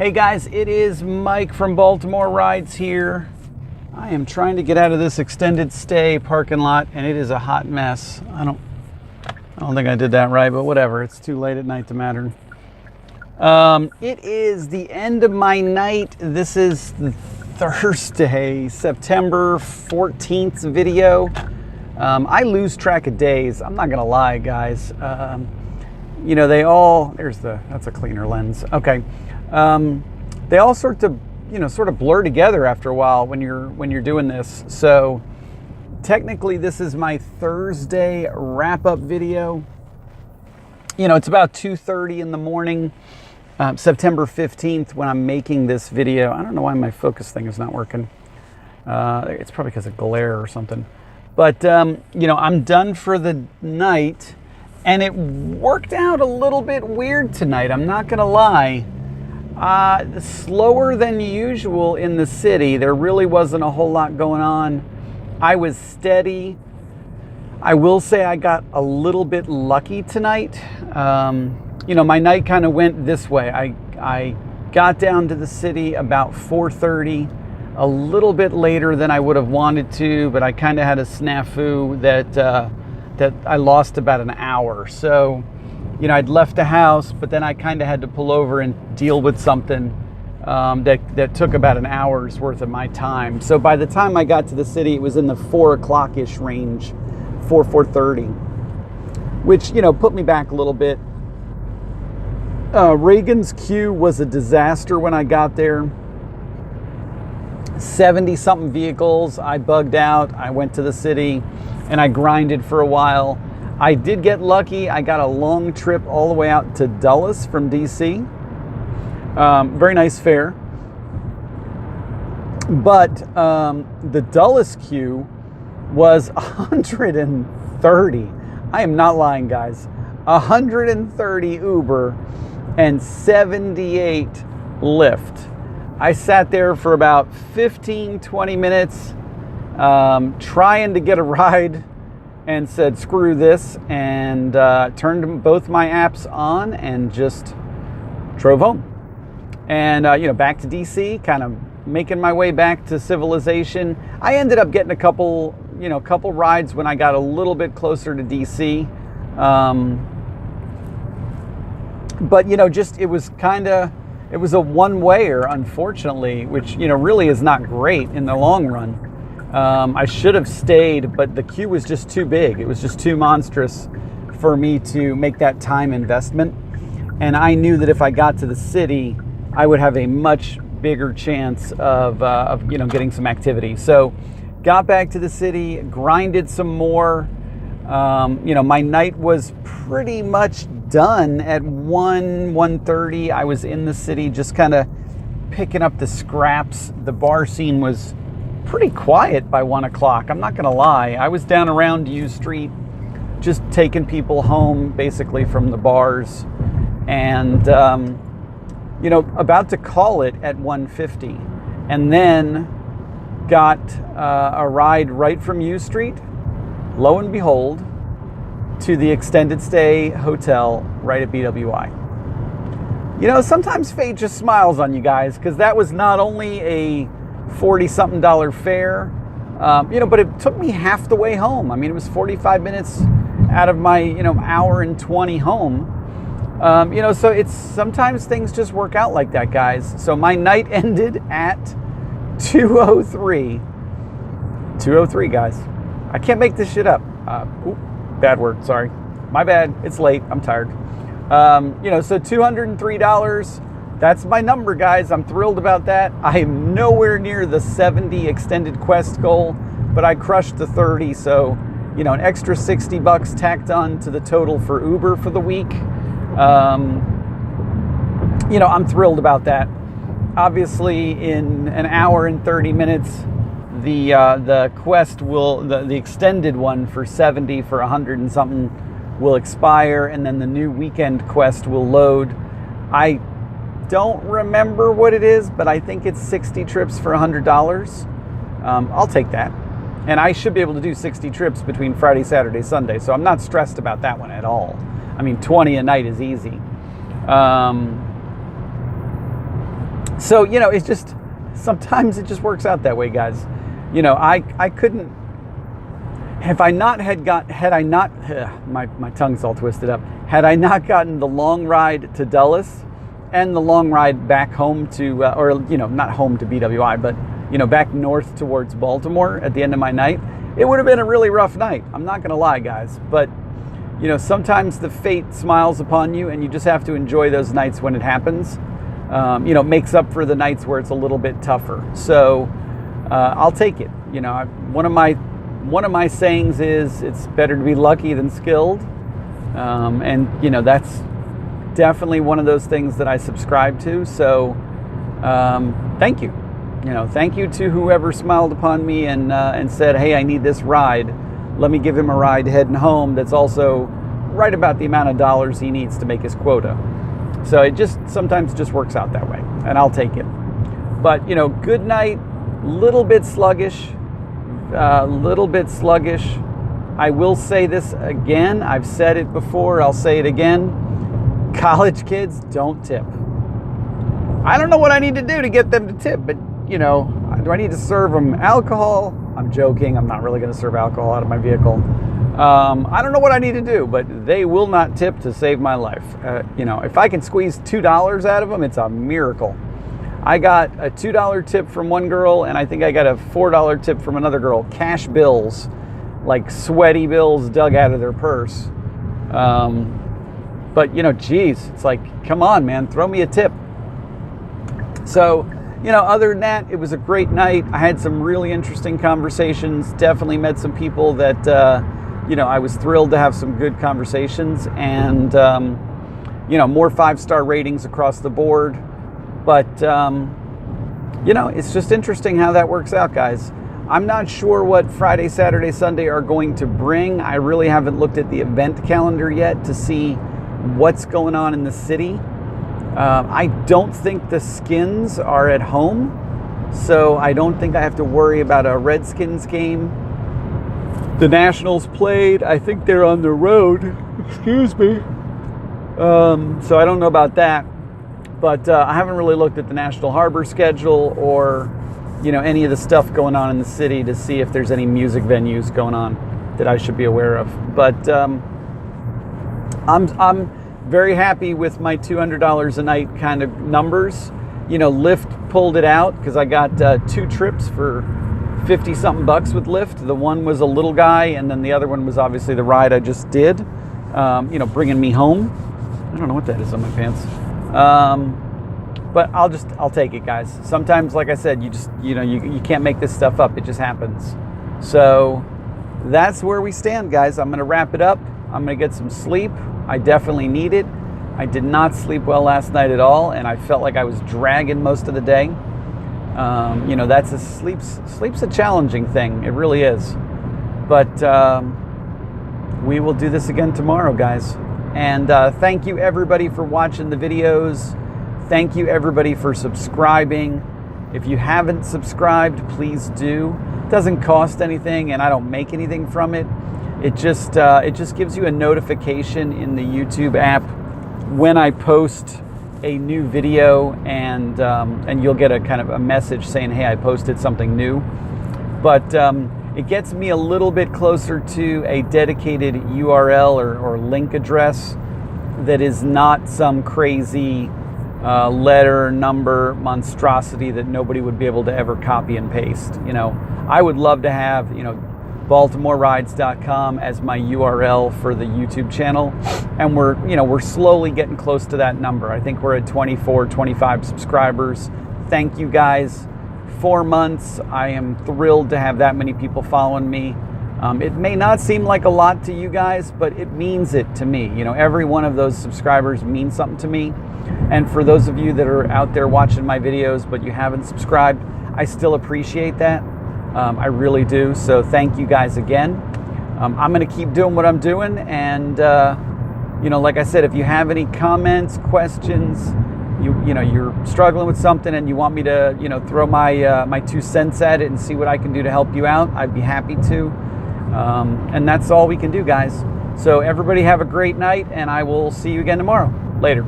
Hey guys, it is Mike from Baltimore Rides here. I am trying to get out of this extended stay parking lot and it is a hot mess. I don't think I did that right, but whatever. It's too late at night to matter. It is the end of my night. This is Thursday, September 14th video. I lose track of days. I'm not gonna lie, guys. You know, that's a cleaner lens. Okay. They all sort of blur together after a while when you're doing this. So technically this is my Thursday wrap-up video. You know, it's about 2:30 in the morning, September 15th when I'm making this video. I don't know why my focus thing is not working. It's probably because of glare or something. But, you know, I'm done for the night and it worked out a little bit weird tonight. I'm not going to lie. Slower than usual in the city. There really wasn't a whole lot going on. I was steady. I will say I got a little bit lucky tonight. You know, my night kind of went this way. I got down to the city about 4:30, a little bit later than I would have wanted to, but I kind of had a snafu that I lost about an hour. So, you know, I'd left the house, but then I kind of had to pull over and deal with something that took about an hour's worth of my time. So by the time I got to the city, it was in the 4 o'clock-ish range, 4:30, which, you know, put me back a little bit. Reagan's queue was a disaster when I got there. 70-something vehicles. I bugged out. I went to the city and I grinded for a while. I did get lucky. I got a long trip all the way out to Dulles from DC. Very nice fare. But the Dulles queue was 130. I am not lying, guys. 130 Uber and 78 Lyft. I sat there for about 15-20 minutes trying to get a ride, and said, screw this, and turned both my apps on and just drove home. And, you know, back to DC, kind of making my way back to civilization. I ended up getting a couple rides when I got a little bit closer to DC. But, you know, it was a one-wayer, unfortunately, which, you know, really is not great in the long run. I should have stayed, but the queue was just too big. It was just too monstrous for me to make that time investment. And I knew that if I got to the city, I would have a much bigger chance of you know, getting some activity. So got back to the city, grinded some more. You know, my night was pretty much done at 1:30. I was in the city just kind of picking up the scraps. The bar scene was pretty quiet by 1 o'clock. I'm not gonna lie. I was down around U Street just taking people home basically from the bars, and you know, about to call it at 1:50, and then got a ride right from U Street, lo and behold, to the extended stay hotel right at BWI. You know, sometimes fate just smiles on you guys, because that was not only a $40-something fare, you know, but it took me half the way home. I mean, it was 45 minutes out of my, you know, hour and 20 home. You know, so it's sometimes things just work out like that, guys. So my night ended at 2:03. 2:03, guys. I can't make this shit up. Bad word, sorry. My bad. It's late. I'm tired. You know, so $203. That's my number, guys. I'm thrilled about that. I am nowhere near the 70 extended quest goal, but I crushed the 30. So, you know, an extra $60 tacked on to the total for Uber for the week. You know, I'm thrilled about that. Obviously, in an hour and 30 minutes, the quest will, the extended one for 70 for 100 and something will expire, and then the new weekend quest will load. I don't remember what it is, but I think it's 60 trips for $100. I'll take that. And I should be able to do 60 trips between Friday, Saturday, Sunday, so I'm not stressed about that one at all. I mean, 20 a night is easy. So, it's just, sometimes it just works out that way, guys. I couldn't, my tongue's all twisted up. Had I not gotten the long ride to Dulles and the long ride back home to, not home to BWI, but, back north towards Baltimore at the end of my night, it would have been a really rough night. I'm not going to lie, guys. But, sometimes the fate smiles upon you and you just have to enjoy those nights when it happens. Makes up for the nights where it's a little bit tougher. So I'll take it. One of my sayings is it's better to be lucky than skilled. And that's definitely one of those things that I subscribe to. So thank you. Thank you to whoever smiled upon me and said, hey, I need this ride. Let me give him a ride heading home that's also right about the amount of dollars he needs to make his quota. So it just sometimes just works out that way, and I'll take it. But, good night, little bit sluggish. I will say this again. I've said it before. I'll say it again. College kids don't tip. I don't know what I need to do to get them to tip, but, do I need to serve them alcohol? I'm joking. I'm not really going to serve alcohol out of my vehicle. I don't know what I need to do, but they will not tip to save my life. If I can squeeze $2 out of them, it's a miracle. I got a $2 tip from one girl, and I think I got a $4 tip from another girl. Cash bills, like sweaty bills dug out of their purse. But, geez, it's like, come on, man, throw me a tip. So, other than that, it was a great night. I had some really interesting conversations, definitely met some people that, I was thrilled to have some good conversations, and, more 5-star ratings across the board. But, it's just interesting how that works out, guys. I'm not sure what Friday, Saturday, Sunday are going to bring. I really haven't looked at the event calendar yet to see what's going on in the city. I don't think the Skins are at home, so I don't think I have to worry about a Redskins game. The Nationals played. I think they're on the road. Excuse me. So I don't know about that. But I haven't really looked at the National Harbor schedule or, any of the stuff going on in the city to see if there's any music venues going on that I should be aware of. But I'm very happy with my $200 a night kind of numbers. Lyft pulled it out because I got 2 trips for 50-something bucks with Lyft. The one was a little guy, and then the other one was obviously the ride I just did, bringing me home. I don't know what that is on my pants. But I'll take it, guys. Sometimes, like I said, you can't make this stuff up. It just happens. So that's where we stand, guys. I'm going to wrap it up. I'm going to get some sleep. I definitely need it. I did not sleep well last night at all, and I felt like I was dragging most of the day. Sleep's a challenging thing. It really is. But we will do this again tomorrow, guys. And thank you, everybody, for watching the videos. Thank you, everybody, for subscribing. If you haven't subscribed, please do. It doesn't cost anything, and I don't make anything from it. It just gives you a notification in the YouTube app when I post a new video, and you'll get a kind of a message saying, hey, I posted something new. But it gets me a little bit closer to a dedicated URL or link address that is not some crazy letter, number monstrosity that nobody would be able to ever copy and paste. I would love to have, BaltimoreRides.com as my URL for the YouTube channel. And we're slowly getting close to that number. I think we're at 24, 25 subscribers. Thank you, guys. 4 months. I am thrilled to have that many people following me. It may not seem like a lot to you guys, but it means it to me. Every one of those subscribers means something to me. And for those of you that are out there watching my videos, but you haven't subscribed, I still appreciate that. I really do. So thank you guys again. I'm going to keep doing what I'm doing. And, like I said, if you have any comments, questions, you're struggling with something and you want me to, throw my 2 cents at it and see what I can do to help you out, I'd be happy to. And that's all we can do, guys. So everybody have a great night, and I will see you again tomorrow. Later.